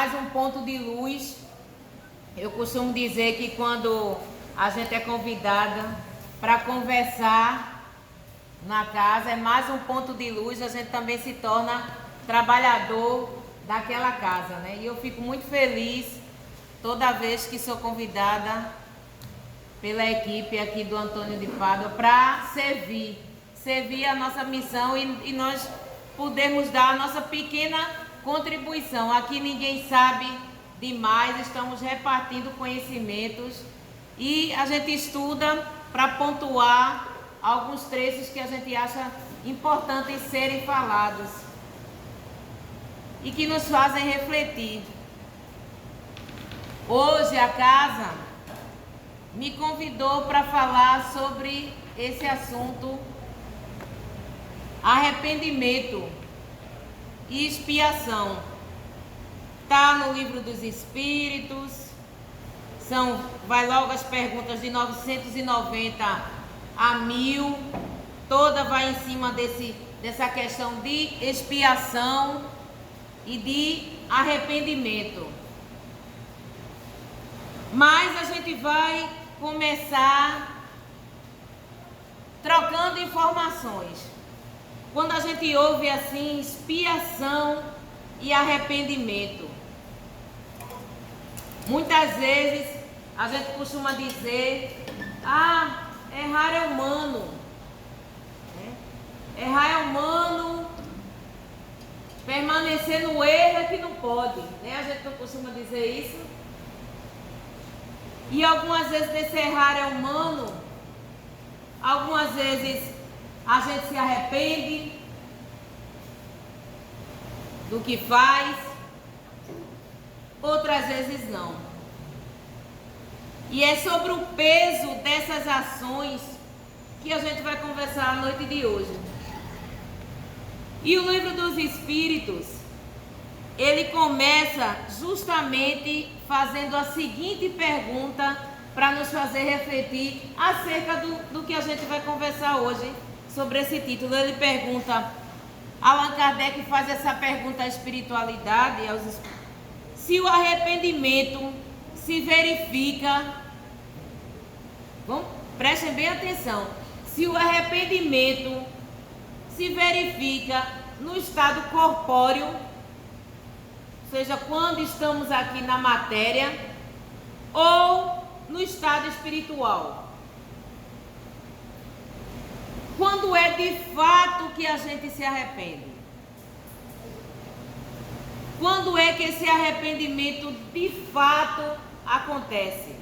mais um ponto de luz. Eu costumo dizer que quando a gente é convidada para conversar na casa, é mais um ponto de luz, a gente também se torna trabalhador daquela casa, né? E eu fico muito feliz toda vez que sou convidada pela equipe aqui do Antônio de Pádua para servir a nossa missão e nós podermos dar a nossa pequena contribuição. Aqui ninguém sabe demais, estamos repartindo conhecimentos e a gente estuda para pontuar alguns trechos que a gente acha importantes serem falados e que nos fazem refletir. Hoje a casa me convidou para falar sobre esse assunto, arrependimento e expiação. Está no Livro dos Espíritos, vai logo as perguntas de 990 a 1000, toda vai em cima dessa questão de expiação e de arrependimento. Mas a gente vai começar trocando informações. Quando a gente ouve assim, expiação e arrependimento, muitas vezes a gente costuma dizer: errar é humano, errar é humano, permanecer no erro é que não pode, né? A gente não costuma dizer isso. E algumas vezes esse errar é humano, algumas vezes a gente se arrepende do que faz, outras vezes não. E é sobre o peso dessas ações que a gente vai conversar a noite de hoje. E o Livro dos Espíritos, ele começa justamente fazendo a seguinte pergunta para nos fazer refletir acerca do que a gente vai conversar hoje sobre esse título. Ele pergunta, Allan Kardec faz essa pergunta à espiritualidade, se o arrependimento se verifica, prestem bem atenção, se o arrependimento se verifica no estado corpóreo, ou seja, quando estamos aqui na matéria, ou no estado espiritual. Quando é de fato que a gente se arrepende? Quando é que esse arrependimento de fato acontece?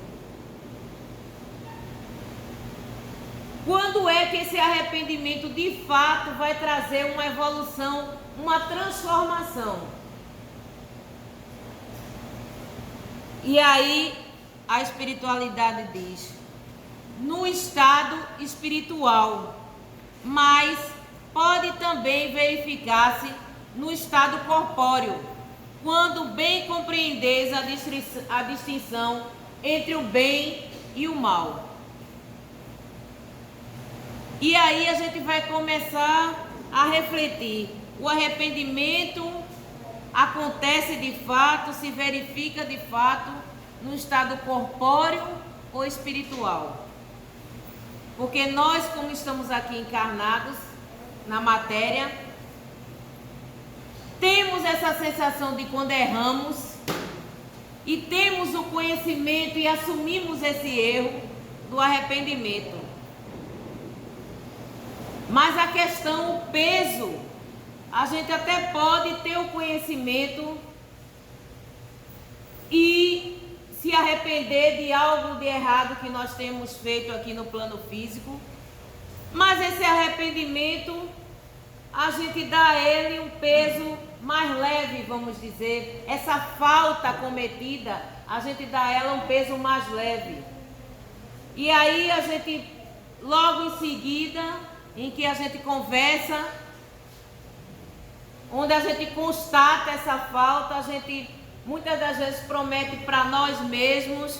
Quando é que esse arrependimento de fato vai trazer uma evolução, uma transformação? E aí a espiritualidade diz, no estado espiritual, mas pode também verificar-se no estado corpóreo, quando bem compreendeis a distinção entre o bem e o mal. E aí a gente vai começar a refletir. O arrependimento acontece de fato, se verifica de fato no estado corpóreo ou espiritual? Porque nós, como estamos aqui encarnados na matéria, temos essa sensação de quando erramos e temos o conhecimento e assumimos esse erro do arrependimento. Mas a questão, o peso, a gente até pode ter o conhecimento e se arrepender de algo de errado que nós temos feito aqui no plano físico, mas esse arrependimento, a gente dá a ele um peso mais leve, vamos dizer. Essa falta cometida, a gente dá a ela um peso mais leve. E aí a gente, logo em seguida, em que a gente conversa, onde a gente constata essa falta, a gente muitas das vezes promete para nós mesmos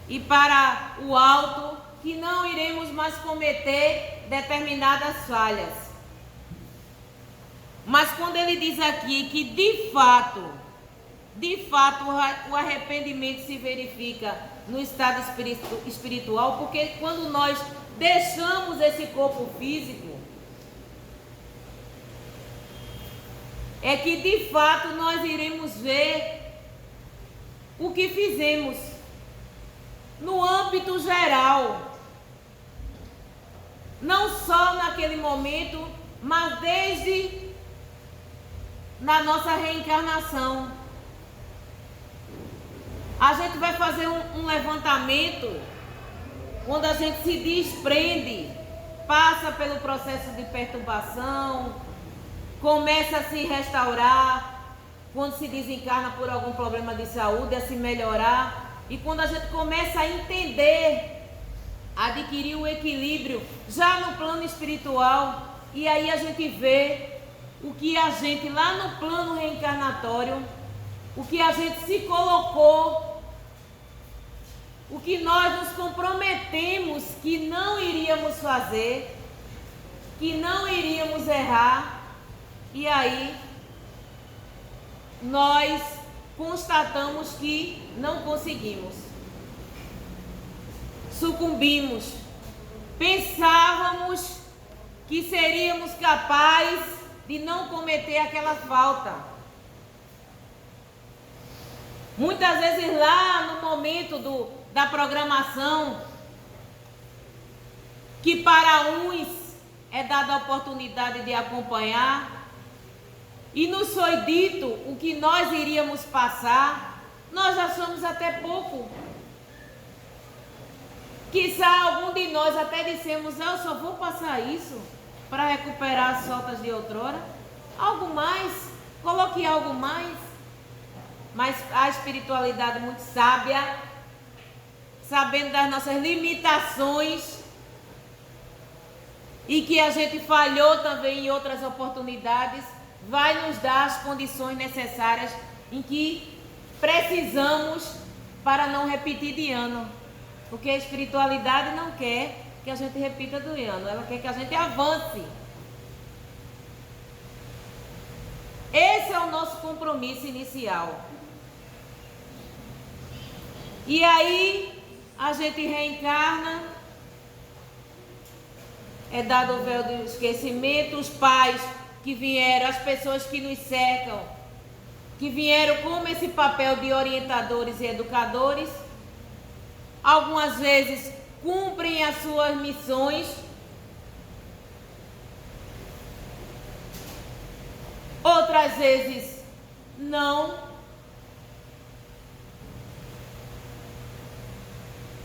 e para o alto que não iremos mais cometer determinadas falhas. Mas quando ele diz aqui que de fato de fato o arrependimento se verifica no estado espiritual, porque quando nós deixamos esse corpo físico, é que de fato nós iremos ver o que fizemos no âmbito geral, não só naquele momento, mas desde na nossa reencarnação. A gente vai fazer um levantamento quando a gente se desprende, passa pelo processo de perturbação, começa a se restaurar, quando se desencarna por algum problema de saúde, a se melhorar. E quando a gente começa a entender, adquirir o equilíbrio já no plano espiritual, e aí a gente vê o que a gente lá no plano reencarnatório, o que a gente se colocou, o que nós nos comprometemos que não iríamos fazer, que não iríamos errar, e aí nós constatamos que não conseguimos, sucumbimos, pensávamos que seríamos capazes de não cometer aquela falta. Muitas vezes lá no momento da programação, que para uns é dada a oportunidade de acompanhar, e nos foi dito o que nós iríamos passar, nós achamos até pouco. Quizá algum de nós até dissemos, eu só vou passar isso para recuperar as faltas de outrora. Algo mais, coloque algo mais. Mas a espiritualidade muito sábia, sabendo das nossas limitações e que a gente falhou também em outras oportunidades, vai nos dar as condições necessárias em que precisamos para não repetir de ano. Porque a espiritualidade não quer que a gente repita do ano, ela quer que a gente avance. Esse é o nosso compromisso inicial. E aí a gente reencarna, é dado o véu do esquecimento, os pais que vieram, as pessoas que nos cercam, que vieram como esse papel de orientadores e educadores, algumas vezes cumprem as suas missões, outras vezes não,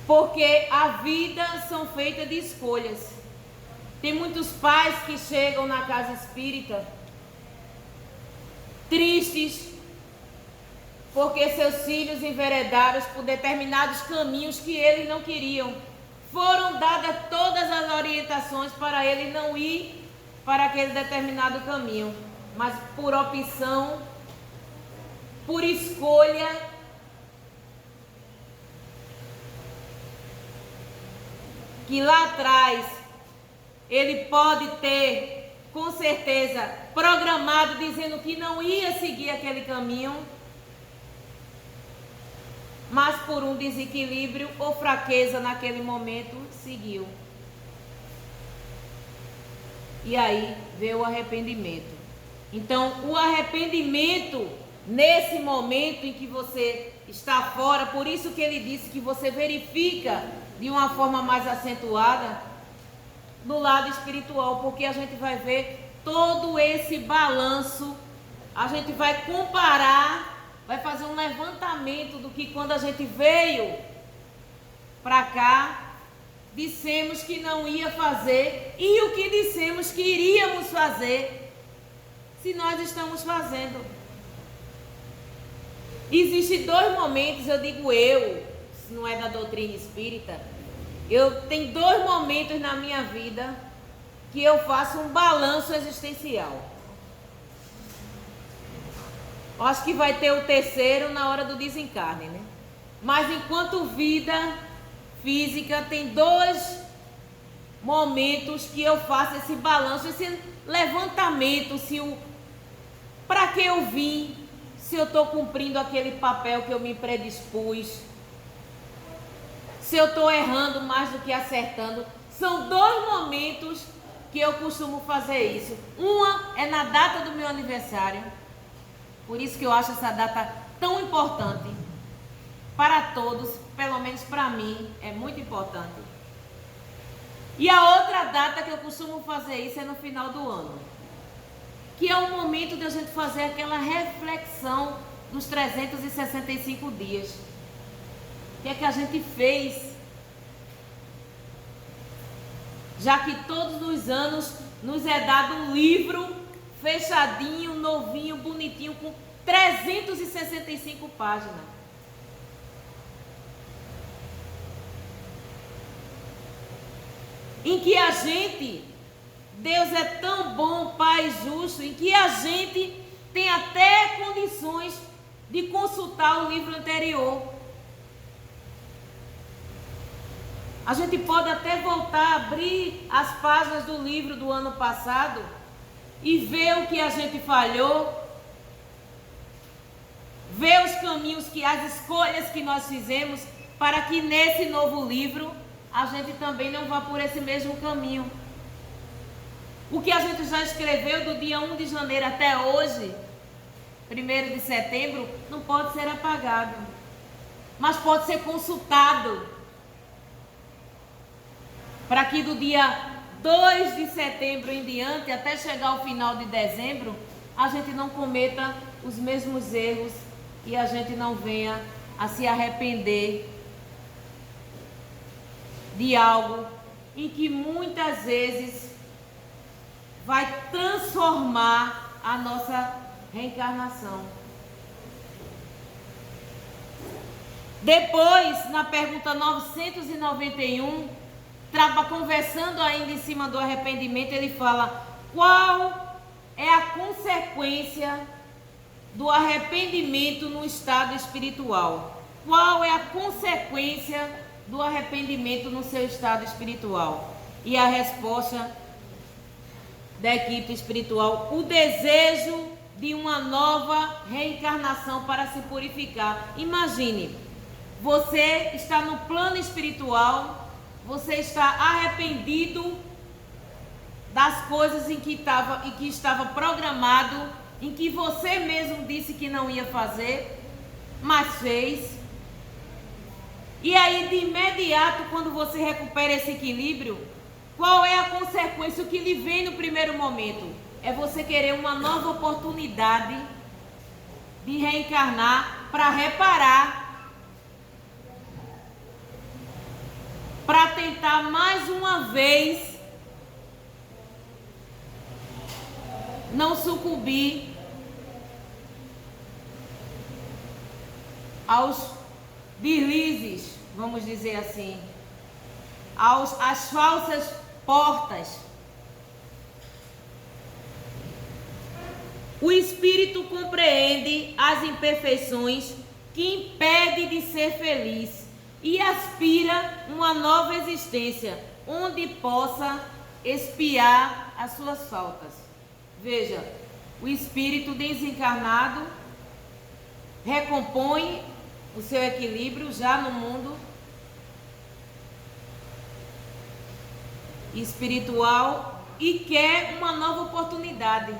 porque a vida são feitas de escolhas. Tem muitos pais que chegam na casa espírita tristes porque seus filhos enveredaram por determinados caminhos que eles não queriam. Foram dadas todas as orientações para ele não ir para aquele determinado caminho, mas por opção, por escolha, que lá atrás ele pode ter, com certeza, programado, dizendo que não ia seguir aquele caminho, mas por um desequilíbrio ou fraqueza naquele momento, seguiu. E aí veio o arrependimento. Então, o arrependimento, nesse momento em que você está fora, por isso que ele disse que você verifica de uma forma mais acentuada do lado espiritual, porque a gente vai ver todo esse balanço, a gente vai comparar, vai fazer um levantamento do que quando a gente veio para cá, dissemos que não ia fazer e o que dissemos que iríamos fazer, se nós estamos fazendo. Existem dois momentos, eu digo se não é da doutrina espírita, tenho dois momentos na minha vida que eu faço um balanço existencial. Eu acho que vai ter o terceiro na hora do desencarne, né? Mas enquanto vida física, tem dois momentos que eu faço esse balanço, esse levantamento, para que eu vim, se eu estou cumprindo aquele papel que eu me predispus, se eu estou errando mais do que acertando. São 2 momentos que eu costumo fazer isso. Uma é na data do meu aniversário, por isso que eu acho essa data tão importante para todos, pelo menos para mim, é muito importante. E a outra data que eu costumo fazer isso é no final do ano, que é o momento de a gente fazer aquela reflexão dos 365 dias. O que é que a gente fez? Já que todos os anos nos é dado um livro fechadinho, novinho, bonitinho, com 365 páginas. Em que a gente, Deus é tão bom, Pai justo, em que a gente tem até condições de consultar o livro anterior. A gente pode até voltar a abrir as páginas do livro do ano passado e ver o que a gente falhou, ver os caminhos, as escolhas que nós fizemos, para que nesse novo livro a gente também não vá por esse mesmo caminho. O que a gente já escreveu do dia 1 de janeiro até hoje, 1º de setembro, não pode ser apagado, mas pode ser consultado, para que do dia 2 de setembro em diante, até chegar ao final de dezembro, a gente não cometa os mesmos erros e a gente não venha a se arrepender de algo em que muitas vezes vai transformar a nossa reencarnação. Depois, na pergunta 991, conversando ainda em cima do arrependimento, ele fala: qual é a consequência do arrependimento no estado espiritual? Qual é a consequência do arrependimento no seu estado espiritual? E a resposta da equipe espiritual: o desejo de uma nova reencarnação para se purificar. Imagine, você está no plano espiritual, você está arrependido das coisas em que estava programado, em que você mesmo disse que não ia fazer, mas fez. E aí, de imediato, quando você recupera esse equilíbrio, qual é a consequência? O que lhe vem no primeiro momento? É você querer uma nova oportunidade de reencarnar para reparar, para tentar mais uma vez não sucumbir aos deslizes, vamos dizer assim, às falsas portas. O espírito compreende as imperfeições que impedem de ser feliz e aspira uma nova existência, onde possa expiar as suas faltas. Veja, o espírito desencarnado recompõe o seu equilíbrio já no mundo espiritual e quer uma nova oportunidade.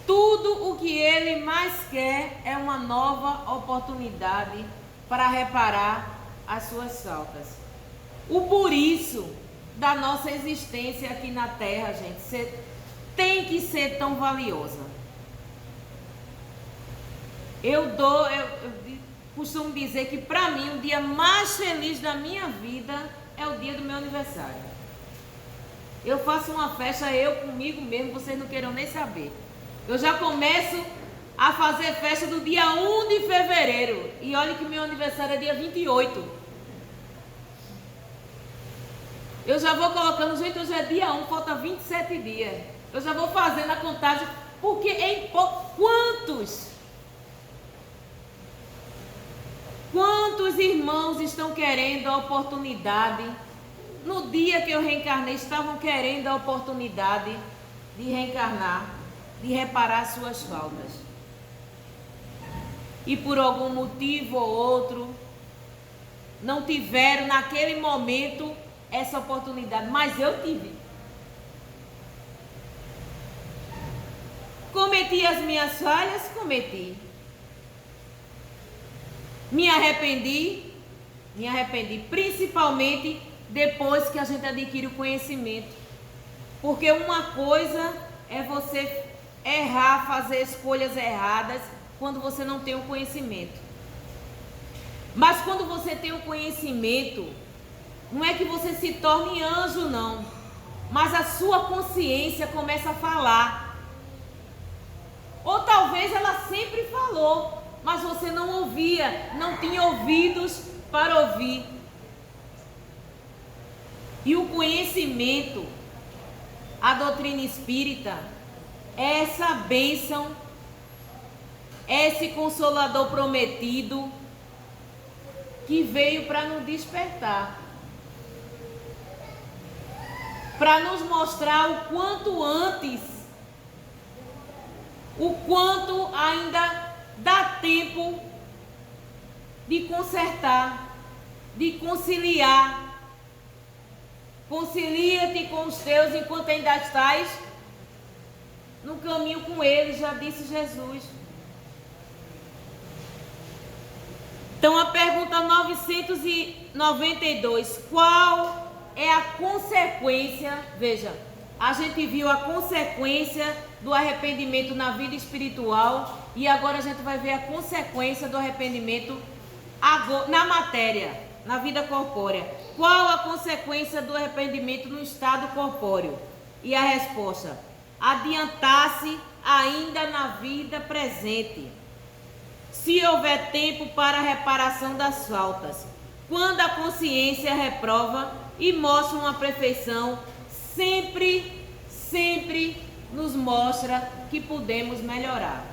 Tudo o que ele mais quer é uma nova oportunidade para reparar as suas faltas. O por isso da nossa existência aqui na Terra, gente, tem que ser tão valiosa. Eu costumo dizer que para mim o dia mais feliz da minha vida é o dia do meu aniversário. Eu faço uma festa, eu comigo mesmo, vocês não queiram nem saber. Eu já começo a fazer festa do dia 1 de fevereiro. E olha que meu aniversário é dia 28. Eu já vou colocando, gente, hoje é dia 1, falta 27 dias. Eu já vou fazendo a contagem, porque quantos irmãos estão querendo a oportunidade? No dia que eu reencarnei, estavam querendo a oportunidade de reencarnar. de reparar suas faltas. E por algum motivo ou outro, não tiveram naquele momento essa oportunidade, mas eu tive. Cometi as minhas falhas, cometi. Me arrependi, principalmente depois que a gente adquire o conhecimento. Porque uma coisa é você errar, fazer escolhas erradas quando você não tem o conhecimento. Mas quando você tem o conhecimento, não é que você se torne anjo, não. Mas a sua consciência começa a falar. Ou talvez ela sempre falou, mas você não ouvia, não tinha ouvidos para ouvir. E o conhecimento, a doutrina espírita, é essa bênção, é esse consolador prometido que veio para nos despertar, para nos mostrar o quanto antes, o quanto ainda dá tempo de consertar, de conciliar. Concilia-te com os teus enquanto ainda estás no caminho com eles, já disse Jesus. Então a pergunta 992, qual é a consequência? Veja, a gente viu a consequência do arrependimento na vida espiritual e agora a gente vai ver a consequência do arrependimento na matéria, na vida corpórea. Qual a consequência do arrependimento no estado corpóreo? E a resposta: adiantar-se ainda na vida presente, se houver tempo para a reparação das faltas, quando a consciência reprova e mostra uma perfeição, sempre nos mostra que podemos melhorar.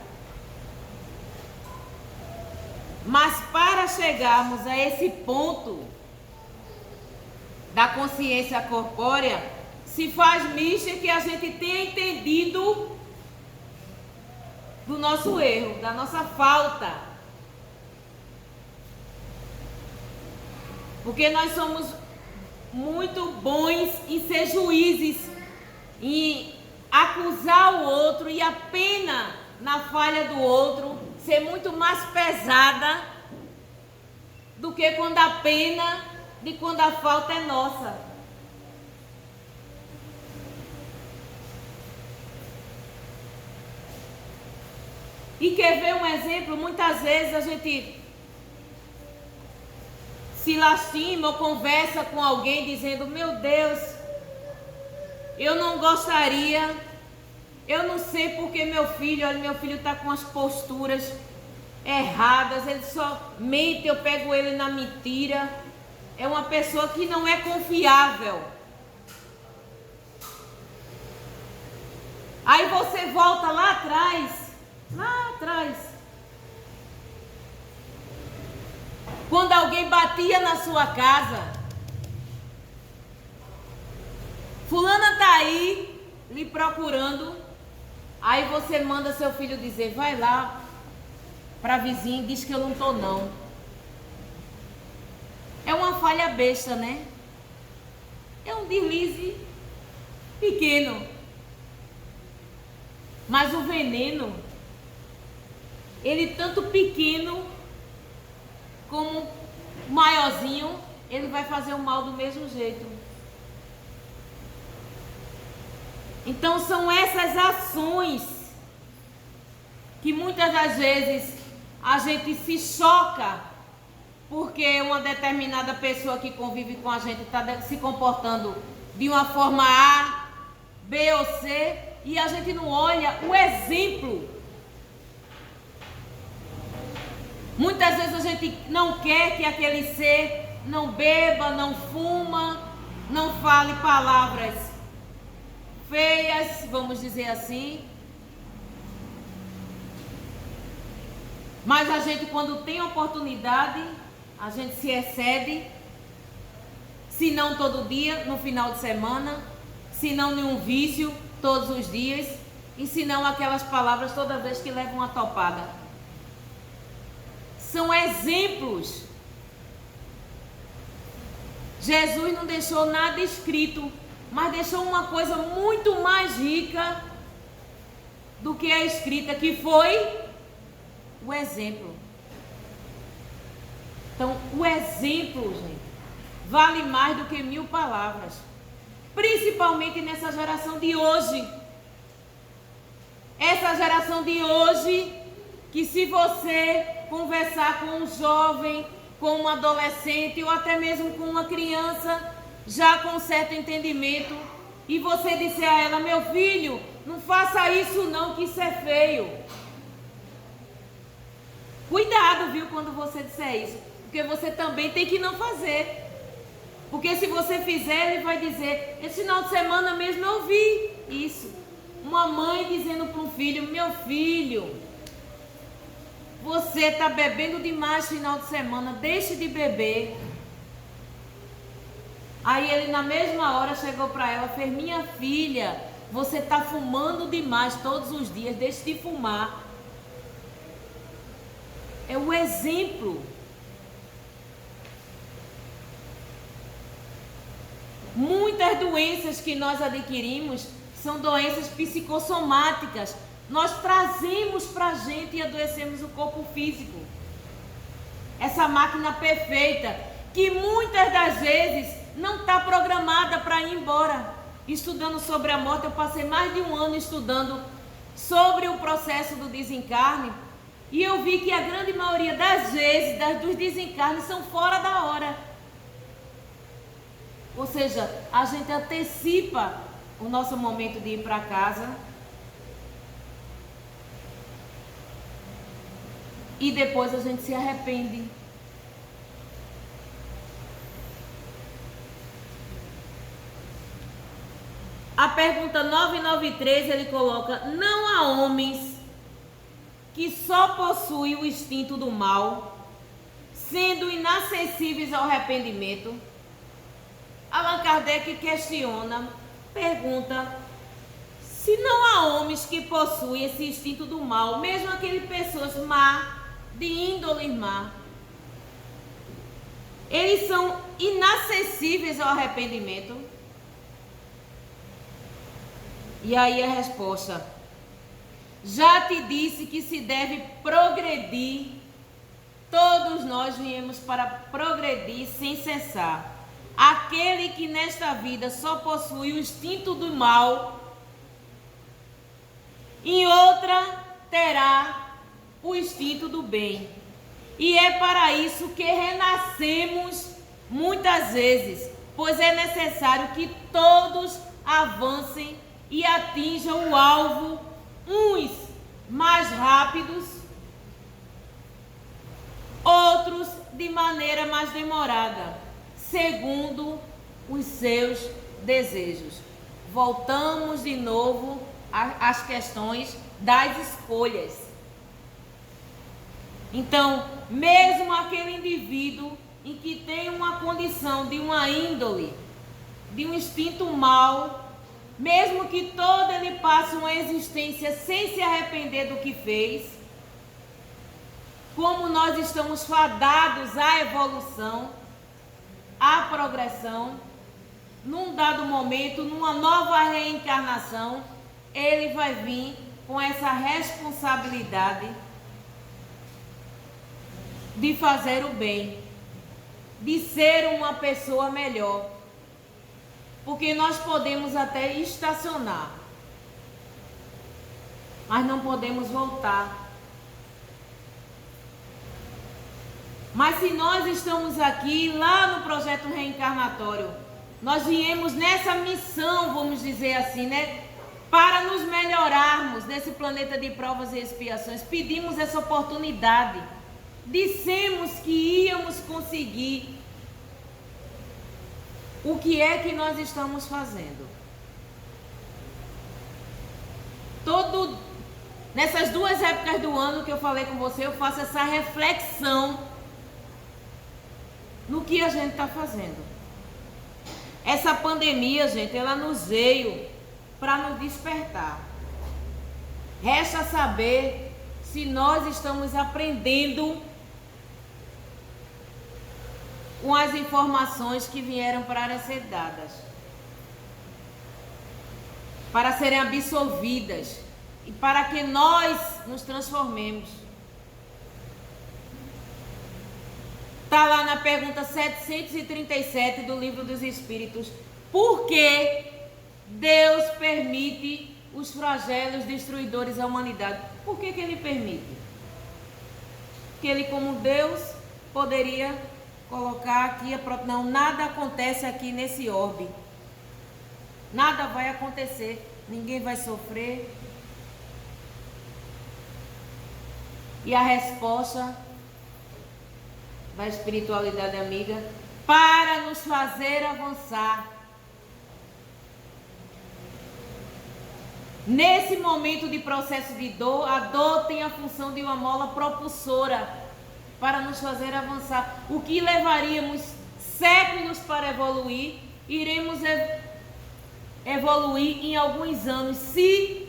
Mas para chegarmos a esse ponto da consciência corpórea, se faz mística que a gente tenha entendido do nosso erro, da nossa falta. Porque nós somos muito bons em ser juízes, em acusar o outro, e a pena na falha do outro ser muito mais pesada do que quando a pena de quando a falta é nossa. E quer ver um exemplo? Muitas vezes a gente se lastima ou conversa com alguém dizendo: meu Deus, eu não gostaria, eu não sei porque meu filho está com as posturas erradas, ele só mente, eu pego ele na mentira, é uma pessoa que não é confiável. Aí você volta lá atrás, quando alguém batia na sua casa, fulana está aí lhe procurando, aí você manda seu filho dizer: vai lá para a vizinha e diz que eu não estou não. É uma falha besta, né? É um deslize pequeno, mas o veneno, ele tanto pequeno como maiorzinho, ele vai fazer o mal do mesmo jeito. Então são essas ações que muitas das vezes a gente se choca porque uma determinada pessoa que convive com a gente está se comportando de uma forma A, B ou C, e a gente não olha o exemplo. Muitas vezes a gente não quer que aquele ser não beba, não fuma, não fale palavras feias, vamos dizer assim. Mas a gente, quando tem oportunidade, a gente se excede, se não todo dia, no final de semana, se não nenhum vício, todos os dias. ensinam aquelas palavras toda vez que levam uma topada. São exemplos. Jesus não deixou nada escrito, mas deixou uma coisa muito mais rica do que a escrita, que foi o exemplo. Então, o exemplo, gente, vale mais do que 1000 palavras. Principalmente nessa geração de hoje. Essa geração de hoje, que se você conversar com um jovem, com um adolescente ou até mesmo com uma criança, já com certo entendimento, e você disser a ela: meu filho, não faça isso não, que isso é feio. Cuidado, viu, quando você disser isso, porque você também tem que não fazer. Porque se você fizer, ele vai dizer: esse final de semana mesmo eu ouvi isso. Uma mãe dizendo para um filho: meu filho, você está bebendo demais final de semana, deixe de beber. Aí ele na mesma hora chegou para ela, fez: minha filha, você está fumando demais todos os dias, deixe de fumar. É o exemplo. Muitas doenças que nós adquirimos são doenças psicossomáticas. Nós trazemos para a gente e adoecemos o corpo físico. Essa máquina perfeita, que muitas das vezes não está programada para ir embora. Estudando sobre a morte, eu passei mais de 1 ano estudando sobre o processo do desencarne, e eu vi que a grande maioria das vezes, dos desencarnes, são fora da hora. Ou seja, a gente antecipa o nosso momento de ir para casa e depois a gente se arrepende. A pergunta 993 ele coloca: não há homens que só possuem o instinto do mal, sendo inacessíveis ao arrependimento? Allan Kardec questiona, pergunta: se não há homens que possuem esse instinto do mal, mesmo aquelas pessoas má, de índole má, eles são inacessíveis ao arrependimento? E aí a resposta: já te disse que se deve progredir. Todos nós viemos para progredir sem cessar. Aquele que nesta vida só possui o instinto do mal, em outra terá o instinto do bem. E é para isso que renascemos muitas vezes, pois é necessário que todos avancem e atinjam o alvo, uns mais rápidos, outros de maneira mais demorada, segundo os seus desejos. Voltamos de novo às questões das escolhas. Então, mesmo aquele indivíduo em que tem uma condição de uma índole, de um instinto mau, mesmo que todo ele passe uma existência sem se arrepender do que fez, como nós estamos fadados à evolução, à progressão, num dado momento, numa nova reencarnação, ele vai vir com essa responsabilidade de fazer o bem, de ser uma pessoa melhor. Porque nós podemos até estacionar, mas não podemos voltar. Mas se nós estamos aqui, lá no projeto reencarnatório, nós viemos nessa missão, vamos dizer assim, né? Para nos melhorarmos nesse planeta de provas e expiações. Pedimos essa oportunidade. Dissemos que íamos conseguir. O que é que nós estamos fazendo? Nessas 2 épocas do ano que eu falei com você, eu faço essa reflexão no que a gente está fazendo. Essa pandemia, gente, ela nos veio para nos despertar. Resta saber se nós estamos aprendendo com as informações que vieram para ser dadas, para serem absorvidas e para que nós nos transformemos. Está lá na pergunta 737 do Livro dos Espíritos. Por que Deus permite os flagelos destruidores da humanidade? Por que Ele permite? Porque Ele, como Deus, poderia colocar aqui não, nada acontece aqui nesse orbe. Nada vai acontecer. Ninguém vai sofrer. E a resposta da espiritualidade amiga, para nos fazer avançar. Nesse momento de processo de dor, a dor tem a função de uma mola propulsora para nos fazer avançar. O que levaríamos séculos para evoluir, iremos evoluir em alguns anos, se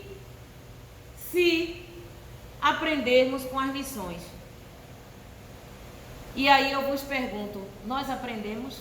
aprendermos com as lições. E aí eu vos pergunto, nós aprendemos?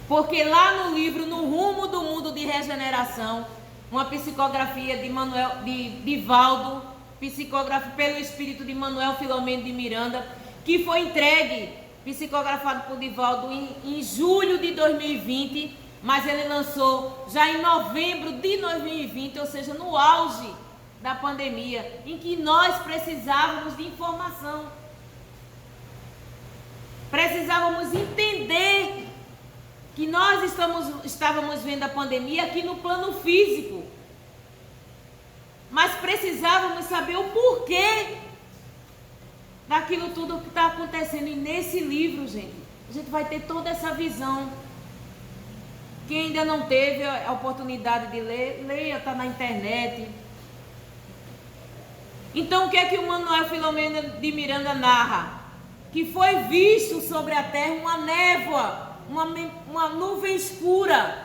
Porque lá no livro, No Rumo do Mundo de Regeneração, uma psicografia de Divaldo, psicografia pelo espírito de Manuel Filomeno de Miranda, que foi entregue, psicografado por Divaldo em julho de 2020, mas ele lançou já em novembro de 2020, ou seja, no auge da pandemia, em que nós precisávamos de informação. Precisávamos entender que nós estávamos vendo a pandemia aqui no plano físico, mas precisávamos saber o porquê daquilo tudo que está acontecendo. E nesse livro, gente, a gente vai ter toda essa visão. Quem ainda não teve a oportunidade de ler, leia, está na internet. Então, o que é que o Manuel Filomeno de Miranda narra? Que foi visto sobre a terra uma névoa, uma nuvem escura.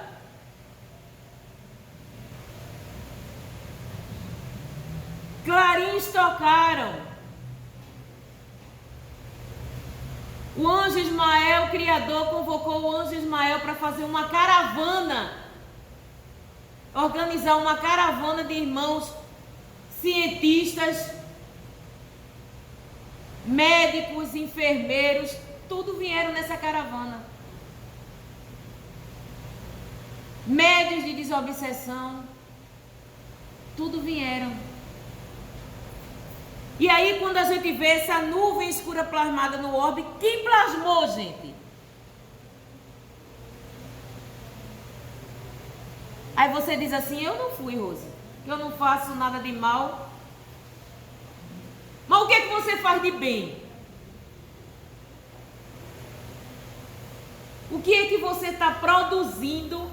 Clarins tocaram. O anjo Ismael, o Criador, convocou o anjo Ismael para fazer uma caravana, organizar uma caravana de irmãos cientistas, médicos, enfermeiros, tudo vieram nessa caravana. Médios de desobsessão, tudo vieram. E aí, quando a gente vê essa nuvem escura plasmada no orbe, quem plasmou, gente? Aí você diz assim, eu não fui, Rose, eu não faço nada de mal. Mas o que é que você faz de bem? O que é que você está produzindo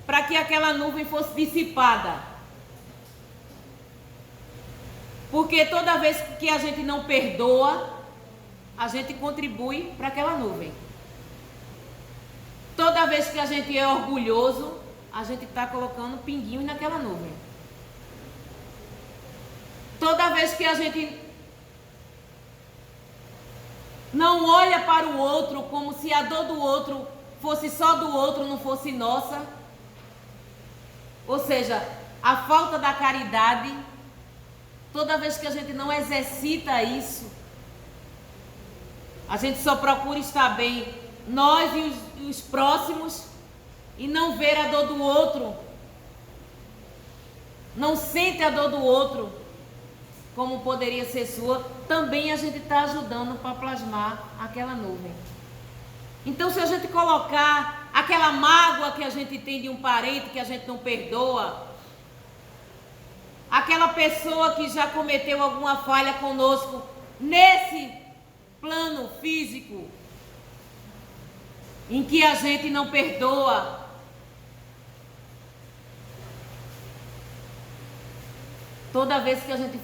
para que aquela nuvem fosse dissipada? Porque toda vez que a gente não perdoa, a gente contribui para aquela nuvem. Toda vez que a gente é orgulhoso, a gente está colocando pinguinhos naquela nuvem. Toda vez que a gente não olha para o outro como se a dor do outro fosse só do outro, não fosse nossa. Ou seja, a falta da caridade, toda vez que a gente não exercita isso, a gente só procura estar bem, nós e os próximos, e não ver a dor do outro, não sente a dor do outro como poderia ser sua, também a gente está ajudando para plasmar aquela nuvem. Então, se a gente colocar aquela mágoa que a gente tem de um parente que a gente não perdoa, aquela pessoa que já cometeu alguma falha conosco nesse plano físico, em que a gente não perdoa, toda vez que a gente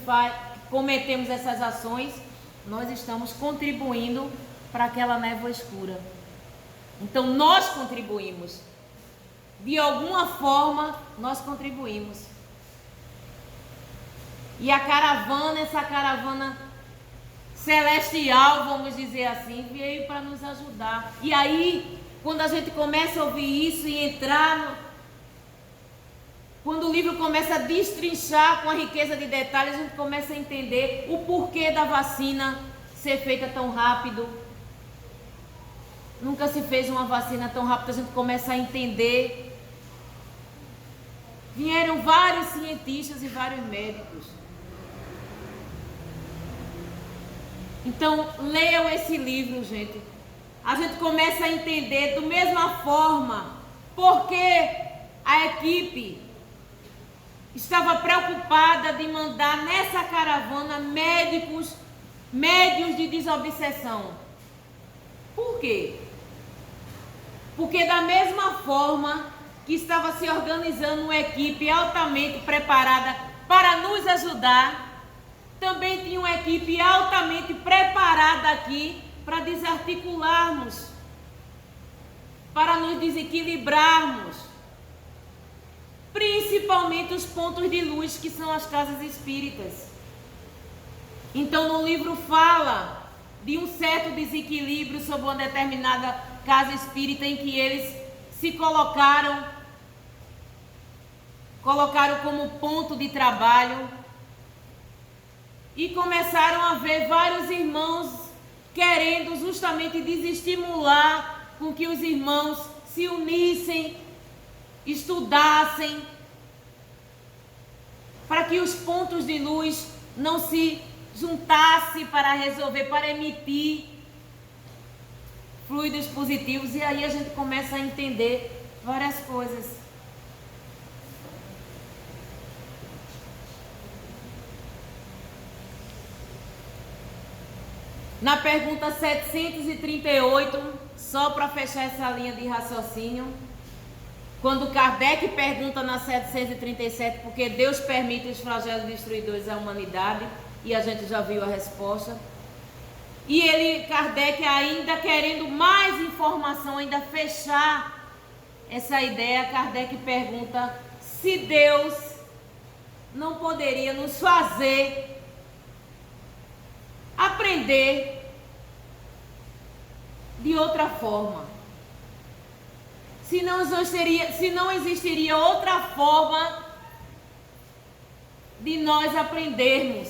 cometemos essas ações, nós estamos contribuindo para aquela névoa escura. Então nós contribuímos. de alguma forma, nós contribuímos. E a caravana, essa caravana celestial, vamos dizer assim, veio para nos ajudar. E aí, quando a gente começa a ouvir isso e quando o livro começa a destrinchar com a riqueza de detalhes, a gente começa a entender o porquê da vacina ser feita tão rápido. Nunca se fez uma vacina tão rápida, a gente começa a entender. Vieram vários cientistas e vários médicos. Então, leiam esse livro, gente. A gente começa a entender da mesma forma porque a equipe estava preocupada de mandar nessa caravana médios de desobsessão. Por quê? Porque da mesma forma que estava se organizando uma equipe altamente preparada para nos ajudar, também tinha uma equipe altamente preparada aqui para desarticularmos, para nos desequilibrarmos, principalmente os pontos de luz que são as casas espíritas. Então no livro fala de um certo desequilíbrio sobre uma determinada casa espírita em que eles se colocaram como ponto de trabalho e começaram a ver vários irmãos querendo justamente desestimular com que os irmãos se unissem, estudassem, para que os pontos de luz não se juntassem para resolver, para emitir fluidos positivos. E aí a gente começa a entender várias coisas. Na pergunta 738, só para fechar essa linha de raciocínio, quando Kardec pergunta na 737 por que Deus permite os flagelos destruidores à humanidade, e a gente já viu a resposta, e Kardec ainda querendo mais informação, ainda fechar essa ideia, Kardec pergunta se Deus não poderia nos fazer aprender de outra forma. Se não existiria outra forma de nós aprendermos,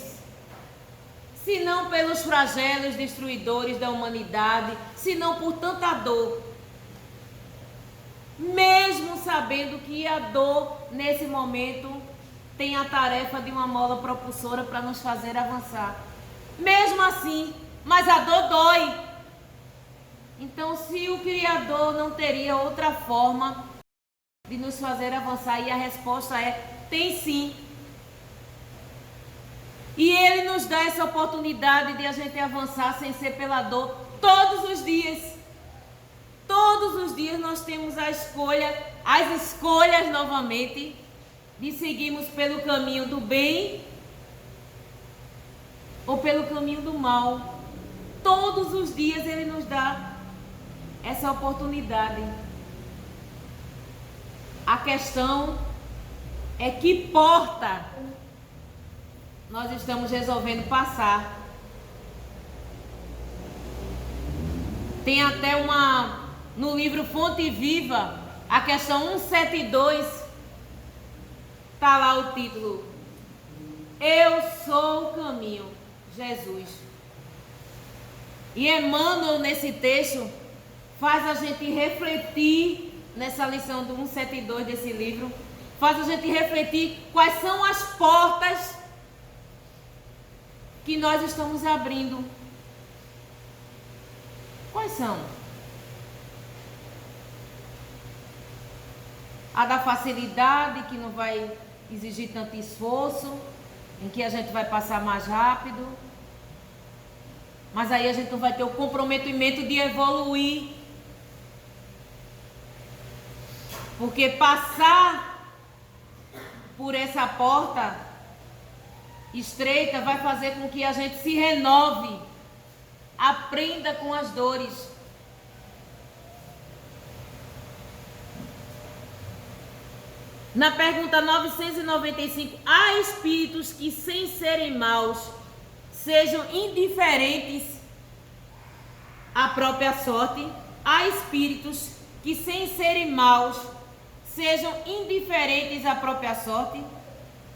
se não pelos flagelos destruidores da humanidade, se não por tanta dor, mesmo sabendo que a dor nesse momento tem a tarefa de uma mola propulsora para nos fazer avançar. Mesmo assim, mas a dor dói. Então, se o Criador não teria outra forma de nos fazer avançar, e a resposta é: tem sim. E Ele nos dá essa oportunidade de a gente avançar sem ser pela dor todos os dias. Todos os dias nós temos as escolhas novamente de seguirmos pelo caminho do bem ou pelo caminho do mal. Todos os dias Ele nos dá essa oportunidade. A questão é que porta nós estamos resolvendo passar. Tem até no livro Fonte Viva, a questão 172, está lá o título: Eu sou o caminho, Jesus. E Emmanuel, nesse texto, faz a gente refletir, nessa lição do 172 desse livro, faz a gente refletir quais são as portas que nós estamos abrindo. Quais são? A da facilidade, que não vai exigir tanto esforço, em que a gente vai passar mais rápido, mas aí a gente não vai ter o comprometimento de evoluir. Porque passar por essa porta estreita vai fazer com que a gente se renove, aprenda com as dores. Na pergunta 995, há espíritos que, sem serem maus, sejam indiferentes à própria sorte? Há espíritos que, sem serem maus, sejam indiferentes à própria sorte?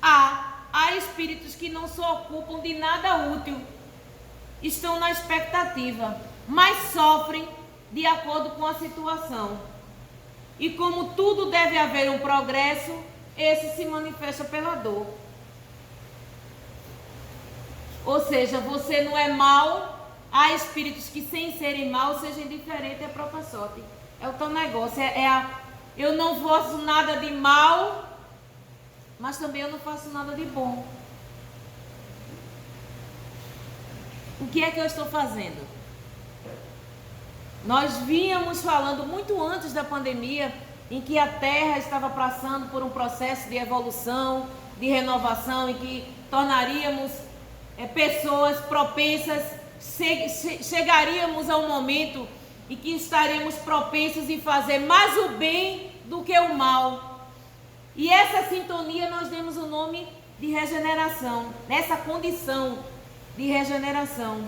Há espíritos que não se ocupam de nada útil, estão na expectativa, mas sofrem de acordo com a situação. E como tudo deve haver um progresso, esse se manifesta pela dor. Ou seja, você não é mau, há espíritos que, sem serem maus, sejam indiferentes à própria sorte. É o teu negócio, eu não faço nada de mal, mas também eu não faço nada de bom. O que é que eu estou fazendo? Nós vínhamos falando muito antes da pandemia, em que a Terra estava passando por um processo de evolução, de renovação, em que tornaríamos pessoas propensas, chegaríamos a um momento em que estaríamos propensos em fazer mais o bem do que o mal. E essa sintonia nós demos o nome de regeneração, nessa condição de regeneração.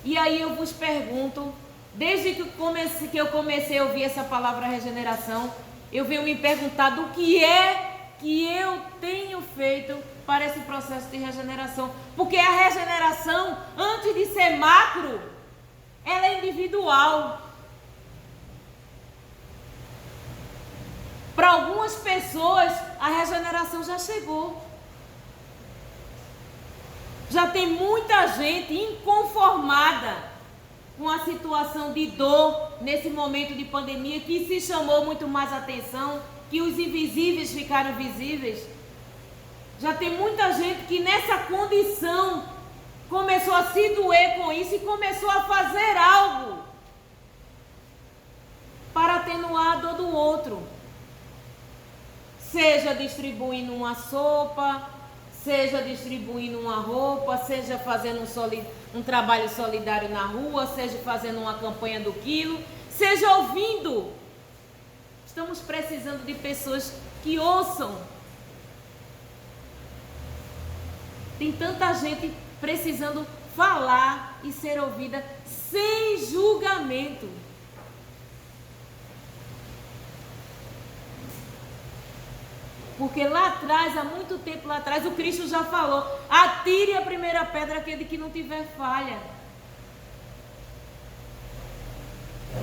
E aí eu vos pergunto, desde que eu comecei a ouvir essa palavra regeneração, eu venho me perguntar do que é que eu tenho feito para esse processo de regeneração. Porque a regeneração, antes de ser macro, ela é individual. Para algumas pessoas, a regeneração já chegou. Já tem muita gente inconformada com a situação de dor nesse momento de pandemia, que se chamou muito mais atenção, que os invisíveis ficaram visíveis. Já tem muita gente que nessa condição começou a se doer com isso e começou a fazer algo para atenuar a dor do outro. Seja distribuindo uma sopa, seja distribuindo uma roupa, seja fazendo um trabalho solidário na rua, seja fazendo uma campanha do quilo, seja ouvindo. Estamos precisando de pessoas que ouçam. Tem tanta gente precisando falar e ser ouvida sem julgamento. Porque lá atrás, há muito tempo lá atrás, o Cristo já falou: atire a primeira pedra aquele que não tiver falha.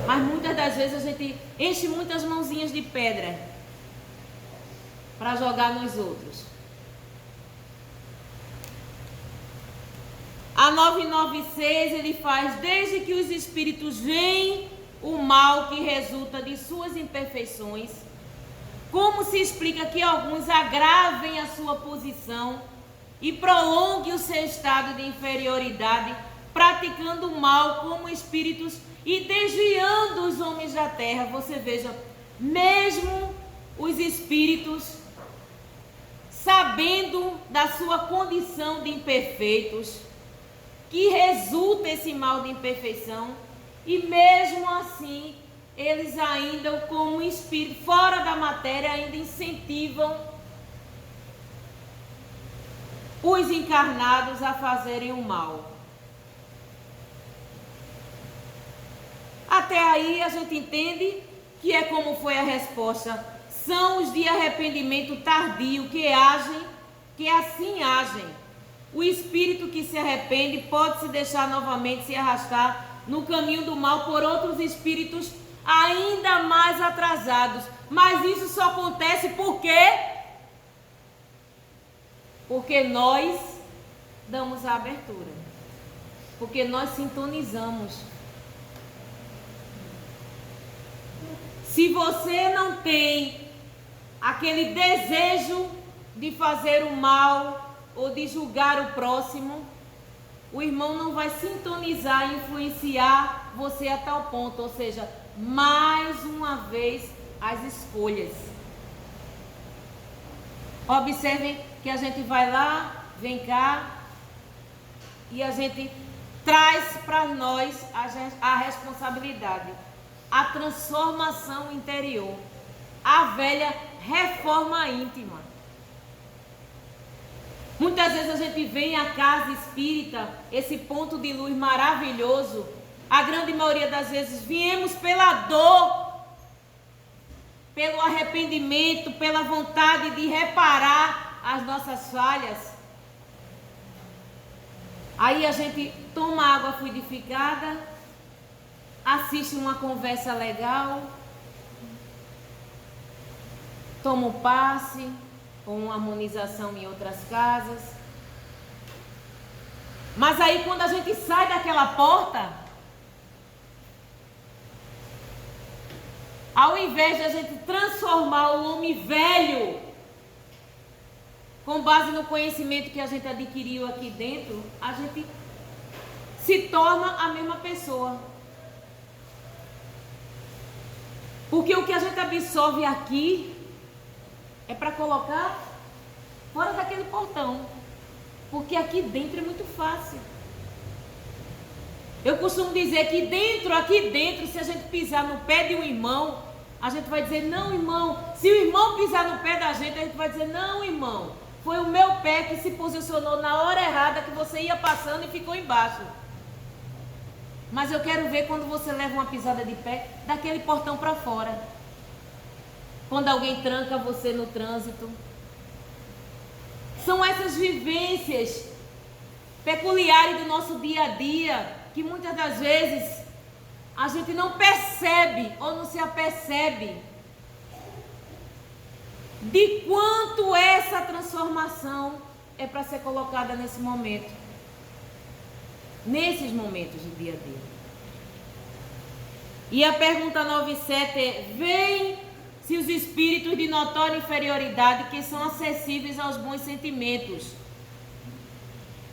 Mas muitas das vezes a gente enche muitas mãozinhas de pedra para jogar nos outros. A 996 ele faz: desde que os espíritos veem o mal que resulta de suas imperfeições, como se explica que alguns agravem a sua posição e prolonguem o seu estado de inferioridade, praticando o mal como espíritos e desviando os homens da terra? Você veja, mesmo os espíritos, sabendo da sua condição de imperfeitos, que resulta esse mal de imperfeição, e mesmo assim eles ainda, como espírito fora da matéria, ainda incentivam os encarnados a fazerem o mal. Até aí a gente entende que é como foi a resposta: são os de arrependimento tardio que assim agem. O espírito que se arrepende pode se deixar novamente se arrastar no caminho do mal por outros espíritos ainda mais atrasados. Mas isso só acontece por quê? Porque nós damos a abertura. Porque nós sintonizamos. Se você não tem aquele desejo de fazer o mal ou de julgar o próximo, o irmão não vai sintonizar e influenciar você a tal ponto. Ou seja, mais uma vez as escolhas. Observem que a gente vai lá, vem cá, e a gente traz para nós a responsabilidade, a transformação interior, a velha reforma íntima. Muitas vezes a gente vem à casa espírita, esse ponto de luz maravilhoso. A grande maioria das vezes viemos pela dor, pelo arrependimento, pela vontade de reparar as nossas falhas. Aí a gente toma água fluidificada, assiste uma conversa legal, toma um passe ou uma harmonização em outras casas. Mas aí quando a gente sai daquela porta, ao invés de a gente transformar o homem velho, com base no conhecimento que a gente adquiriu aqui dentro, a gente se torna a mesma pessoa. Porque o que a gente absorve aqui é para colocar fora daquele portão. Porque aqui dentro é muito fácil. Eu costumo dizer que aqui dentro, se a gente pisar no pé de um irmão, a gente vai dizer, não, irmão. Se o irmão pisar no pé da gente, a gente vai dizer, não, irmão. Foi o meu pé que se posicionou na hora errada, que você ia passando e ficou embaixo. Mas eu quero ver quando você leva uma pisada de pé daquele portão para fora. Quando alguém tranca você no trânsito. São essas vivências peculiares do nosso dia a dia, que muitas das vezes a gente não percebe ou não se apercebe de quanto essa transformação é para ser colocada nesse momento, nesses momentos de dia a dia. E a pergunta 97 é: veem se os espíritos de notória inferioridade que são acessíveis aos bons sentimentos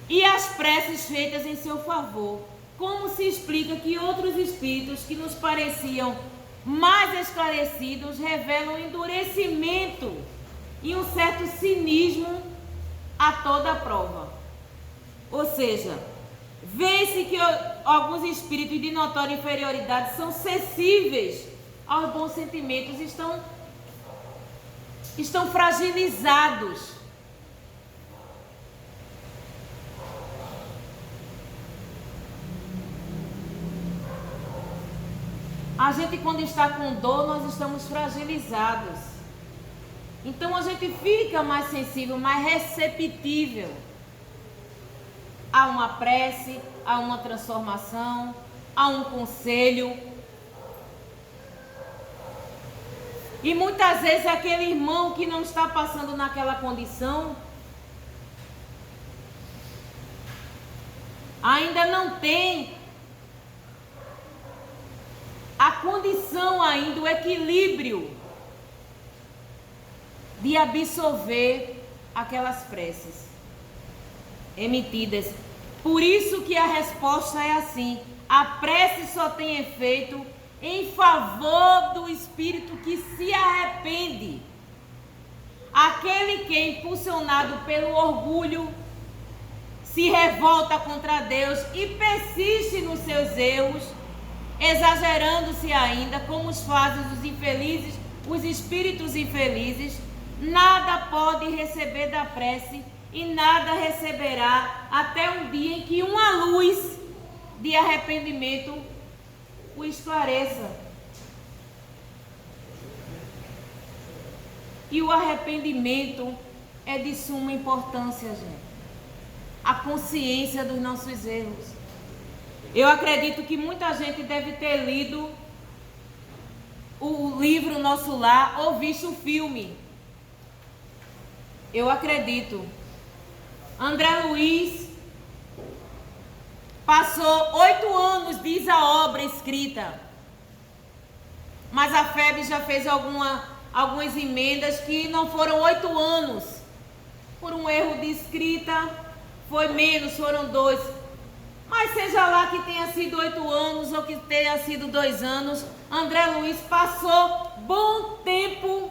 e às preces feitas em seu favor, como se explica que outros espíritos que nos pareciam mais esclarecidos revelam endurecimento e um certo cinismo a toda a prova? Ou seja, vê-se que alguns espíritos de notória inferioridade são sensíveis aos bons sentimentos, estão fragilizados. A gente, quando está com dor, nós estamos fragilizados. Então a gente fica mais sensível, mais receptível a uma prece, a uma transformação, a um conselho. E muitas vezes aquele irmão que não está passando naquela condição ainda não tem a condição ainda, o equilíbrio de absorver aquelas preces emitidas. Por isso que a resposta é assim: a prece só tem efeito em favor do espírito que se arrepende. Aquele que é impulsionado pelo orgulho se revolta contra Deus e persiste nos seus erros, exagerando-se ainda, como os fazem os infelizes, os espíritos infelizes, nada pode receber da prece e nada receberá até um dia em que uma luz de arrependimento o esclareça. E o arrependimento é de suma importância, gente. A consciência dos nossos erros. Eu acredito que muita gente deve ter lido o livro Nosso Lar ou visto o filme. Eu acredito. André Luiz passou 8 anos, diz a obra escrita. Mas a FEB já fez algumas emendas que não foram 8 anos. Por um erro de escrita, foi menos, foram 2. Mas seja lá que tenha sido 8 anos ou que tenha sido 2 anos, André Luiz passou bom tempo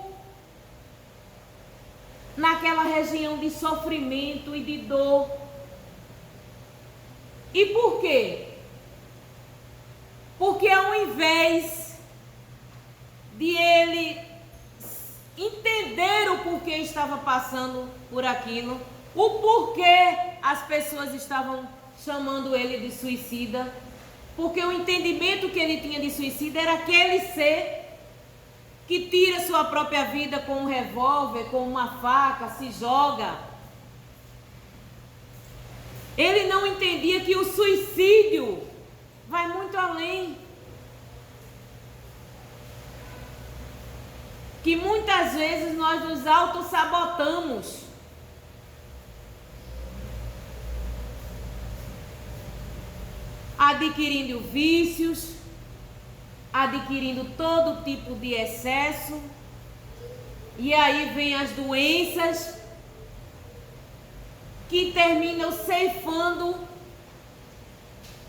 naquela região de sofrimento e de dor. E por quê? Porque ao invés de ele entender o porquê estava passando por aquilo, o porquê as pessoas estavam chamando ele de suicida, porque o entendimento que ele tinha de suicida era aquele ser que tira sua própria vida com um revólver, com uma faca, se joga. Ele não entendia que o suicídio vai muito além. Que muitas vezes nós nos autossabotamos. Adquirindo vícios, adquirindo todo tipo de excesso, e aí vem as doenças que terminam ceifando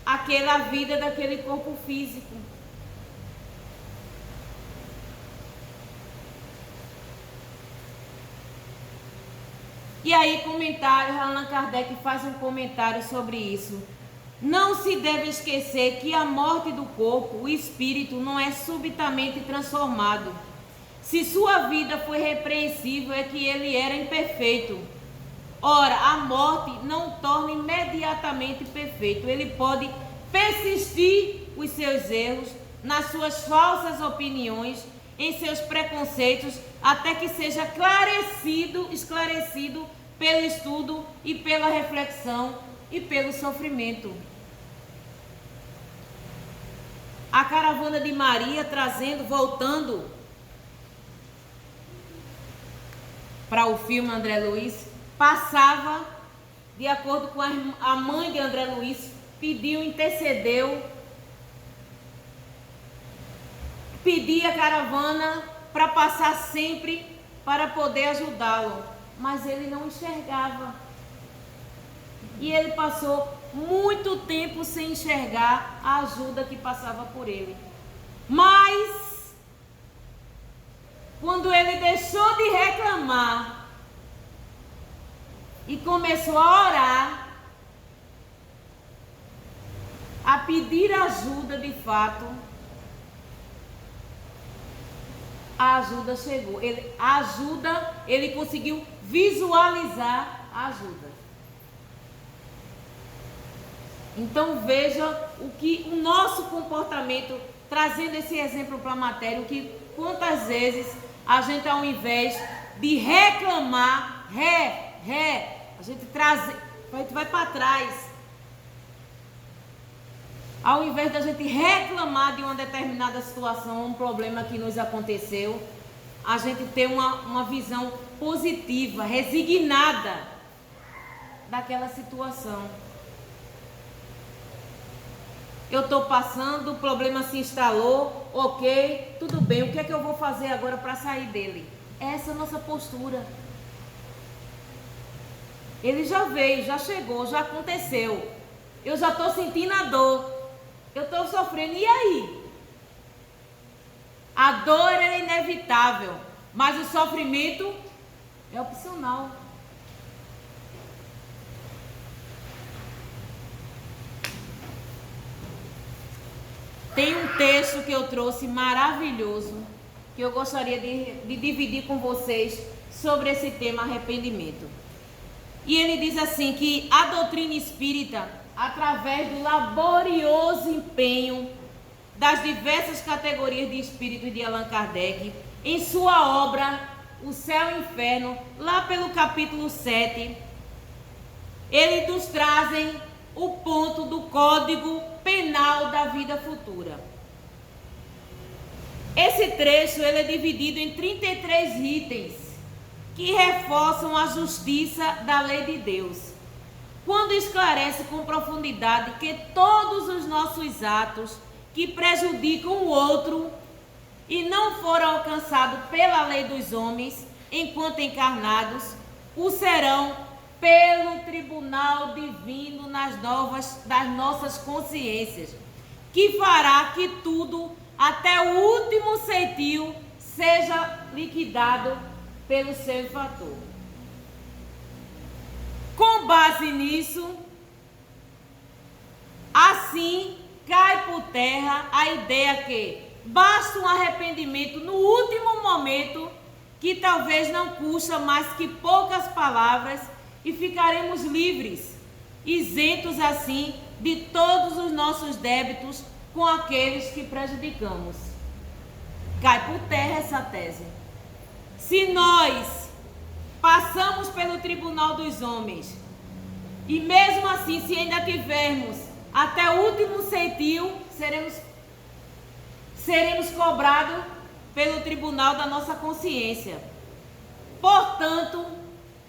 aquela vida daquele corpo físico. E aí Allan Kardec faz um comentário sobre isso. Não se deve esquecer que a morte do corpo, o espírito, não é subitamente transformado. Se sua vida foi repreensível, é que ele era imperfeito. Ora, a morte não torna imediatamente perfeito. Ele pode persistir os seus erros, nas suas falsas opiniões, em seus preconceitos, até que seja esclarecido pelo estudo e pela reflexão e pelo sofrimento. A caravana de Maria voltando para o filme André Luiz, passava, de acordo com a mãe de André Luiz, intercedeu, pedia a caravana para passar sempre para poder ajudá-lo, mas ele não enxergava. E ele passou muito tempo sem enxergar a ajuda que passava por ele. Mas, quando ele deixou de reclamar e começou a orar, a pedir ajuda de fato, a ajuda chegou. Ele conseguiu visualizar a ajuda. Então veja o nosso comportamento, trazendo esse exemplo para a matéria, quantas vezes a gente, ao invés de reclamar, a gente vai para trás. Ao invés da gente reclamar de uma determinada situação, um problema que nos aconteceu, a gente ter uma visão positiva, resignada daquela situação. Eu estou passando, o problema se instalou, ok, tudo bem, o que é que eu vou fazer agora para sair dele? Essa é a nossa postura. Ele já veio, já chegou, já aconteceu. Eu já estou sentindo a dor, eu estou sofrendo, e aí? A dor é inevitável, mas o sofrimento é opcional. Tem um texto que eu trouxe maravilhoso, que eu gostaria de dividir com vocês sobre esse tema arrependimento. E ele diz assim, que a doutrina espírita, através do laborioso empenho das diversas categorias de espíritos de Allan Kardec, em sua obra O Céu e o Inferno, lá pelo capítulo 7, eles nos trazem o ponto do Código Penal da Vida Futura. Esse trecho ele é dividido em 33 itens que reforçam a justiça da lei de Deus, quando esclarece com profundidade que todos os nossos atos que prejudicam o outro e não foram alcançados pela lei dos homens enquanto encarnados, o serão pelo tribunal divino das nossas consciências, que fará que tudo, até o último centil, seja liquidado pelo seu fator. Com base nisso, assim cai por terra a ideia que basta um arrependimento no último momento que talvez não custa mais que poucas palavras e ficaremos livres, isentos assim de todos os nossos débitos com aqueles que prejudicamos. Cai por terra essa tese. Se nós passamos pelo tribunal dos homens e mesmo assim, se ainda tivermos até o último centil, seremos cobrados pelo tribunal da nossa consciência. Portanto,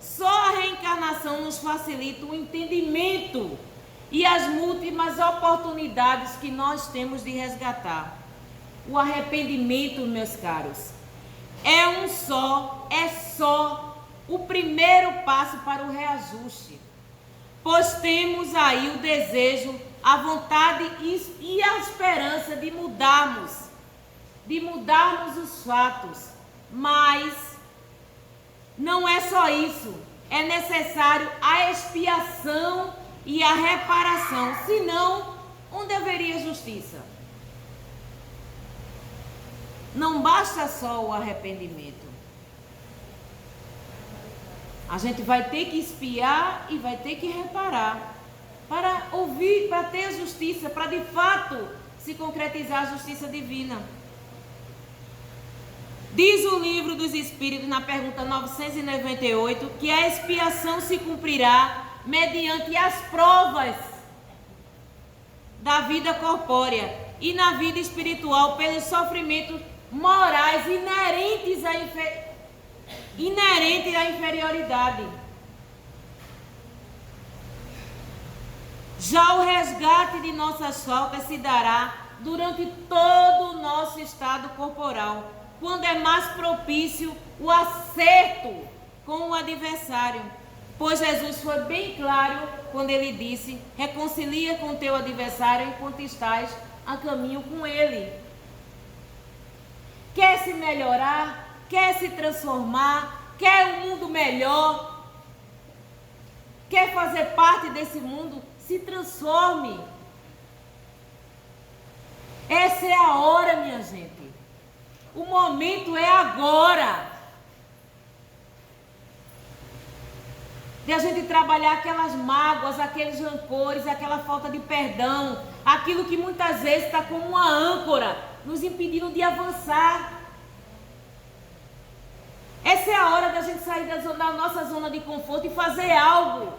só a reencarnação nos facilita o entendimento e as múltiplas oportunidades que nós temos de resgatar. O arrependimento, meus caros, é só o primeiro passo para o reajuste, pois temos aí o desejo, a vontade e a esperança de mudarmos os fatos, mas não é só isso, é necessário a expiação e a reparação, senão onde haveria justiça? Não basta só o arrependimento. A gente vai ter que expiar e vai ter que reparar para ouvir, para ter a justiça, para de fato se concretizar a justiça divina. Diz o Livro dos Espíritos, na pergunta 998, que a expiação se cumprirá mediante as provas da vida corpórea e na vida espiritual pelos sofrimentos morais inerentes à inferioridade. Já o resgate de nossas faltas se dará durante todo o nosso estado corporal, quando é mais propício o acerto com o adversário. Pois Jesus foi bem claro quando ele disse: reconcilia com o teu adversário enquanto estás a caminho com ele. Quer se melhorar? Quer se transformar? Quer um mundo melhor? Quer fazer parte desse mundo? Se transforme. Essa é a hora, minha gente. O momento é agora. De a gente trabalhar aquelas mágoas, aqueles rancores, aquela falta de perdão, aquilo que muitas vezes está como uma âncora, nos impedindo de avançar. Essa é a hora da gente sair da nossa zona de conforto e fazer algo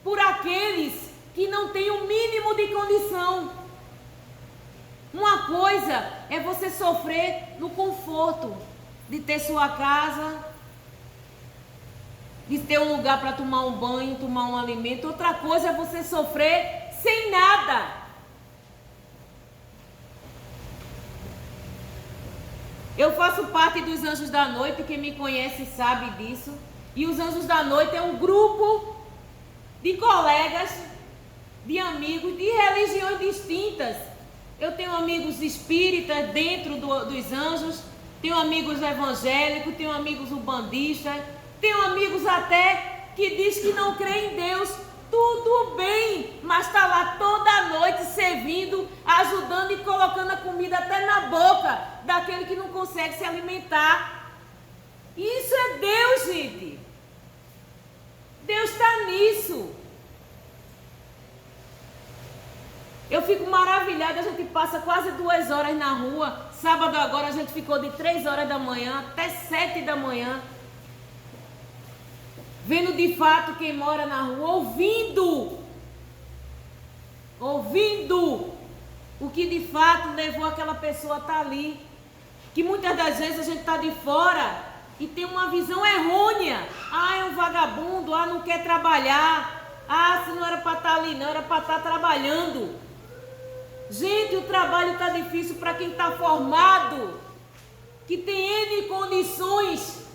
por aqueles que não têm o mínimo de condição. Uma coisa é você sofrer no conforto de ter sua casa, de ter um lugar para tomar um banho, tomar um alimento. Outra coisa é você sofrer sem nada. Eu faço parte dos Anjos da Noite, quem me conhece sabe disso. E os Anjos da Noite é um grupo de colegas, de amigos, de religiões distintas. Eu tenho amigos espíritas dentro dos anjos, tenho amigos evangélicos, tenho amigos umbandistas, tenho amigos até que diz que não crê em Deus. Tudo bem, mas está lá toda noite servindo, ajudando e colocando a comida até na boca daquele que não consegue se alimentar. Isso é Deus, gente. Deus está nisso. Eu fico maravilhada, a gente passa quase 2 horas na rua. Sábado agora a gente ficou de 3 horas da manhã até 7 da manhã. Vendo de fato quem mora na rua, ouvindo o que de fato levou aquela pessoa a estar ali. Que muitas das vezes a gente está de fora e tem uma visão errônea. Ah, é um vagabundo, ah, não quer trabalhar. Ah, se não era para estar ali não, era para estar trabalhando. Gente, o trabalho está difícil para quem está formado, que tem N condições.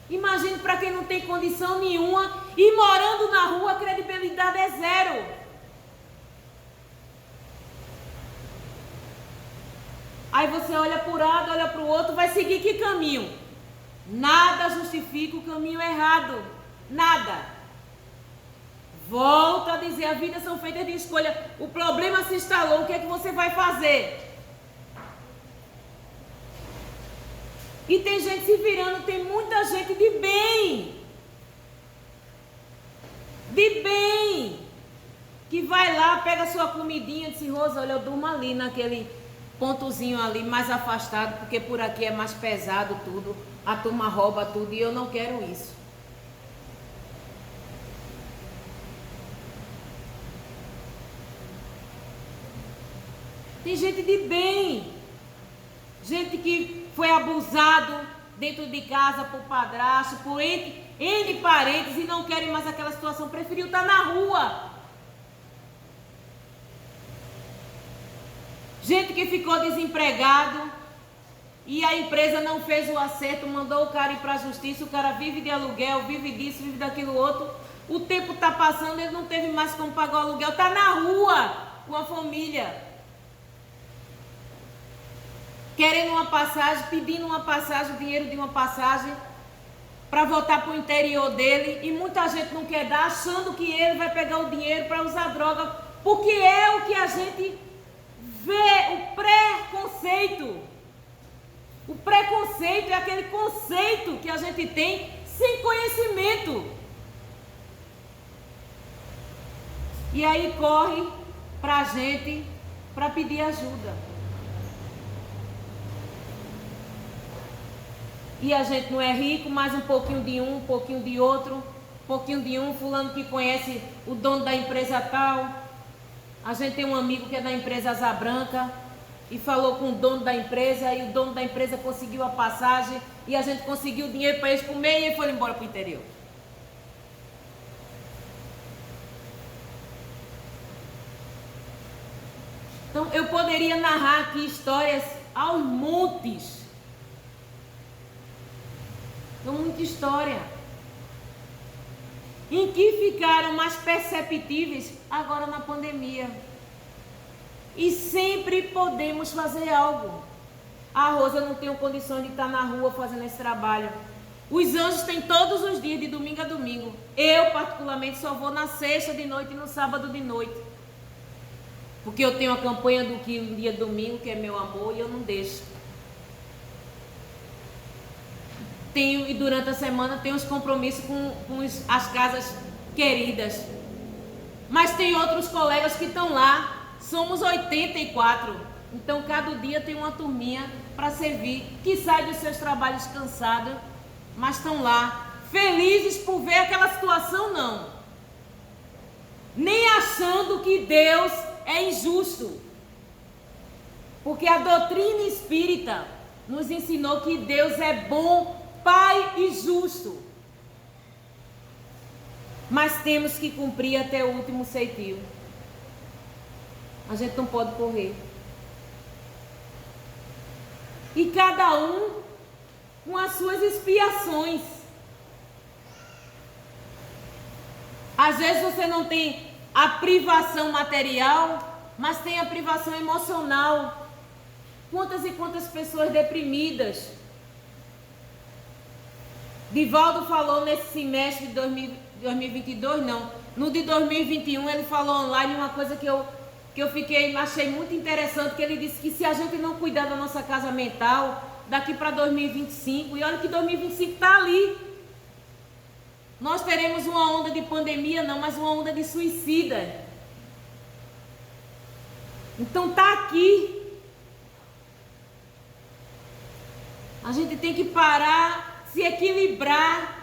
Imagine para quem não tem condição nenhuma e morando na rua, a credibilidade é zero. Aí você olha para um lado, olha para o outro, vai seguir que caminho? Nada justifica o caminho errado. Nada. Volto a dizer, a vida são feitas de escolha. O problema se instalou, o que é que você vai fazer? E tem gente se virando, tem muita gente de bem. De bem. Que vai lá, pega sua comidinha e diz, Rosa, olha, eu durmo ali naquele pontozinho ali, mais afastado, porque por aqui é mais pesado tudo. A turma rouba tudo e eu não quero isso. Tem gente de bem. Gente que foi abusado dentro de casa por padrasto, por N parentes e não querem mais aquela situação. Preferiu estar na rua. Gente que ficou desempregado e a empresa não fez o acerto, mandou o cara ir para a justiça, o cara vive de aluguel, vive disso, vive daquilo outro. O tempo está passando, ele não teve mais como pagar o aluguel, está na rua com a família. Querendo uma passagem, pedindo uma passagem, o dinheiro de uma passagem para voltar para o interior dele. E muita gente não quer dar, achando que ele vai pegar o dinheiro para usar droga, porque é o que a gente vê, o preconceito. O preconceito é aquele conceito que a gente tem sem conhecimento. E aí corre para a gente para pedir ajuda. E a gente não é rico, mais um pouquinho de um pouquinho de outro, um pouquinho de um, fulano que conhece o dono da empresa tal. A gente tem um amigo que é da empresa Asa Branca e falou com o dono da empresa e o dono da empresa conseguiu a passagem e a gente conseguiu o dinheiro para eles comer e ele foi embora para o interior. Então eu poderia narrar aqui histórias aos montes. Então, muita história. Em que ficaram mais perceptíveis agora na pandemia. E sempre podemos fazer algo. A Rosa, eu não tenho condições de estar na rua fazendo esse trabalho. Os anjos têm todos os dias, de domingo a domingo. Eu, particularmente, só vou na sexta de noite e no sábado de noite. Porque eu tenho a campanha do que um dia domingo, que é meu amor, e eu não deixo. E durante a semana tenho os compromissos com as casas queridas. Mas tem outros colegas que estão lá. Somos 84. Então cada dia tem uma turminha para servir, que sai dos seus trabalhos cansados, mas estão lá, felizes por ver aquela situação, não. Nem achando que Deus é injusto. Porque a doutrina espírita nos ensinou que Deus é bom, Pai e justo. Mas temos que cumprir até o último ceitil. A gente não pode correr. E cada um com as suas expiações. Às vezes você não tem a privação material, mas tem a privação emocional. Quantas e quantas pessoas deprimidas. Divaldo falou nesse semestre de 2022, não. No de 2021 ele falou online uma coisa que eu achei muito interessante, que ele disse que se a gente não cuidar da nossa casa mental, daqui para 2025, e olha que 2025 está ali. Nós teremos uma onda de pandemia, não, mas uma onda de suicida. Então está aqui. A gente tem que parar, se equilibrar,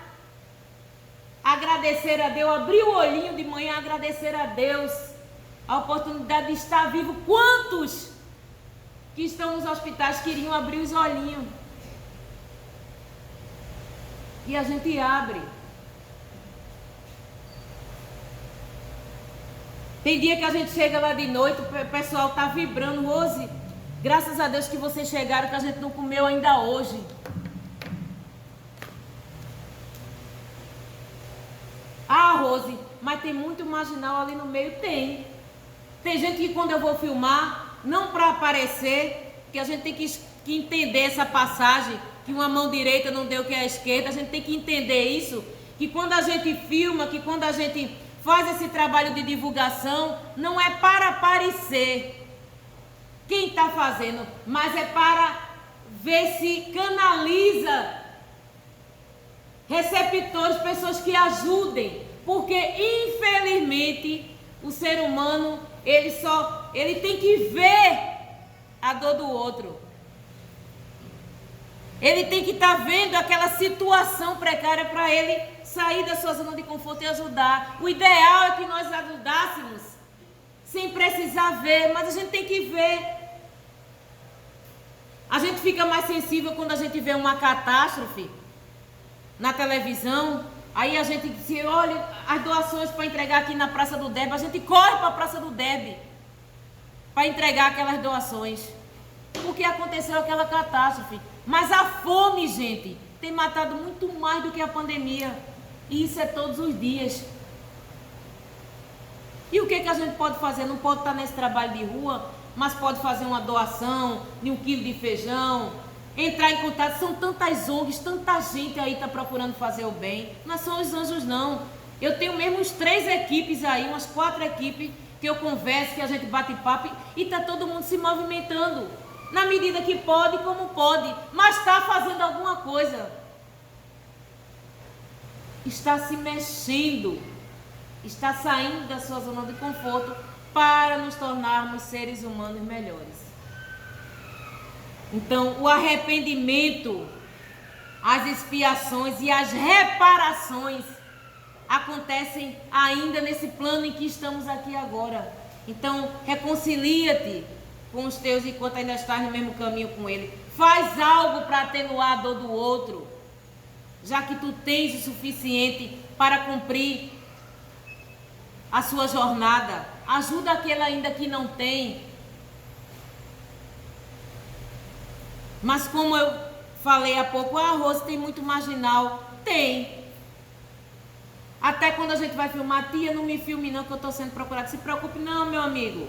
agradecer a Deus, abrir o olhinho de manhã, agradecer a Deus a oportunidade de estar vivo. Quantos que estão nos hospitais queriam abrir os olhinhos? E a gente abre. Tem dia que a gente chega lá de noite, o pessoal está vibrando. Rose, graças a Deus que vocês chegaram, que a gente não comeu ainda hoje. Ah, Rose, mas tem muito marginal ali no meio? Tem. Tem gente que quando eu vou filmar, não para aparecer, que a gente tem que entender essa passagem, que uma mão direita não deu o que a esquerda, a gente tem que entender isso, que quando a gente filma, que quando a gente faz esse trabalho de divulgação, não é para aparecer quem está fazendo, mas é para vê se canaliza receptores, pessoas que ajudem, porque infelizmente o ser humano, ele tem que ver a dor do outro. Ele tem que estar vendo aquela situação precária para ele sair da sua zona de conforto e ajudar. O ideal é que nós ajudássemos sem precisar ver, mas a gente tem que ver. A gente fica mais sensível quando a gente vê uma catástrofe na televisão. Aí a gente se olha as doações para entregar aqui na Praça do Derby, a gente corre para a Praça do Derby para entregar aquelas doações. Porque aconteceu aquela catástrofe. Mas a fome, gente, tem matado muito mais do que a pandemia. E isso é todos os dias. E o que a gente pode fazer? Não pode estar nesse trabalho de rua, mas pode fazer uma doação de 1 quilo de feijão, entrar em contato. São tantas ONGs, tanta gente aí está procurando fazer o bem. Não são os anjos, não. Eu tenho mesmo uns 3 equipes aí, umas 4 equipes que eu converso, que a gente bate papo e está todo mundo se movimentando. Na medida que pode, como pode, mas está fazendo alguma coisa. Está se mexendo, está saindo da sua zona de conforto para nos tornarmos seres humanos melhores. Então, o arrependimento, as expiações e as reparações acontecem ainda nesse plano em que estamos aqui agora. Então, reconcilia-te com os teus enquanto ainda estás no mesmo caminho com ele. Faz algo para atenuar a dor do outro, já que tu tens o suficiente para cumprir a sua jornada. Ajuda aquele ainda que não tem. Mas como eu falei há pouco, a Rose tem muito marginal. Tem. Até quando a gente vai filmar, tia, não me filme não que eu estou sendo procurado. Se preocupe não, meu amigo.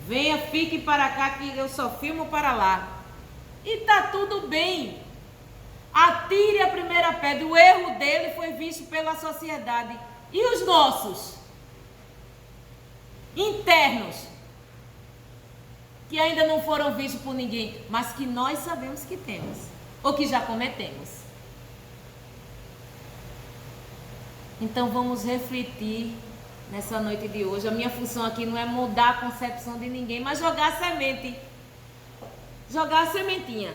Venha, fique para cá que eu só filmo para lá. E tá tudo bem. Atire a primeira pedra. O erro dele foi visto pela sociedade. E os nossos? Internos. Que ainda não foram vistos por ninguém. Mas que nós sabemos que temos. Ou que já cometemos. Então vamos refletir nessa noite de hoje. A minha função aqui não é mudar a concepção de ninguém, mas jogar a semente. Jogar a sementinha.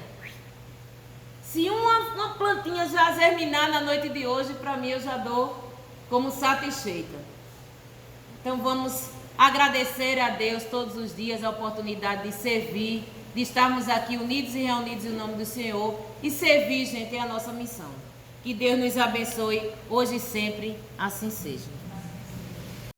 Se uma plantinha já germinar na noite de hoje, para mim eu já dou como satisfeita. Então vamos agradecer a Deus todos os dias a oportunidade de servir, de estarmos aqui unidos e reunidos em nome do Senhor. E servir, gente, é a nossa missão. Que Deus nos abençoe hoje e sempre, assim seja.